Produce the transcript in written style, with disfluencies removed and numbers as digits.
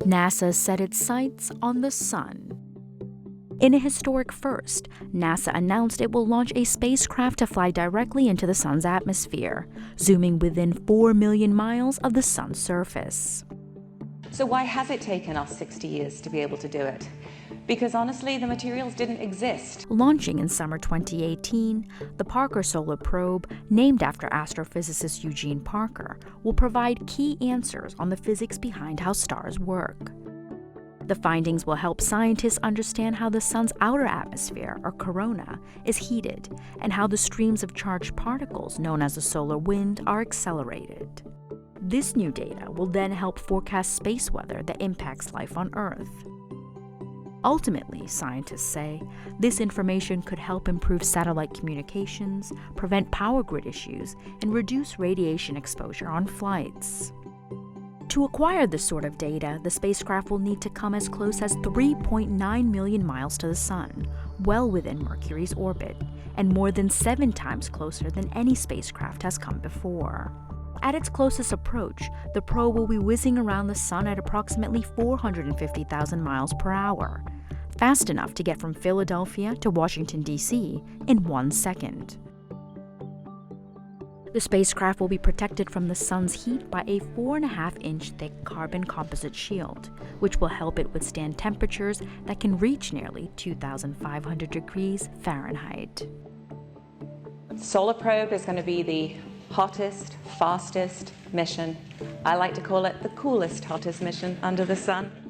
NASA set its sights on the sun. In a historic first, NASA announced it will launch a spacecraft to fly directly into the sun's atmosphere, zooming within 4 million miles of the sun's surface. So why has it taken us 60 years to be able to do it? Because honestly, the materials didn't exist. Launching in summer 2018, the Parker Solar Probe, named after astrophysicist Eugene Parker, will provide key answers on the physics behind how stars work. The findings will help scientists understand how the sun's outer atmosphere, or corona, is heated, and how the streams of charged particles, known as the solar wind, are accelerated. This new data will then help forecast space weather that impacts life on Earth. Ultimately, scientists say, this information could help improve satellite communications, prevent power grid issues, and reduce radiation exposure on flights. To acquire this sort of data, the spacecraft will need to come as close as 3.9 million miles to the Sun, well within Mercury's orbit, and more than 7 times closer than any spacecraft has come before. At its closest approach, the probe will be whizzing around the Sun at approximately 450,000 miles per hour, fast enough to get from Philadelphia to Washington, D.C. in 1 second. The spacecraft will be protected from the sun's heat by a 4.5-inch thick carbon composite shield, which will help it withstand temperatures that can reach nearly 2,500 degrees Fahrenheit. Solar Probe is going to be the hottest, fastest mission. I like to call it the coolest, hottest mission under the sun.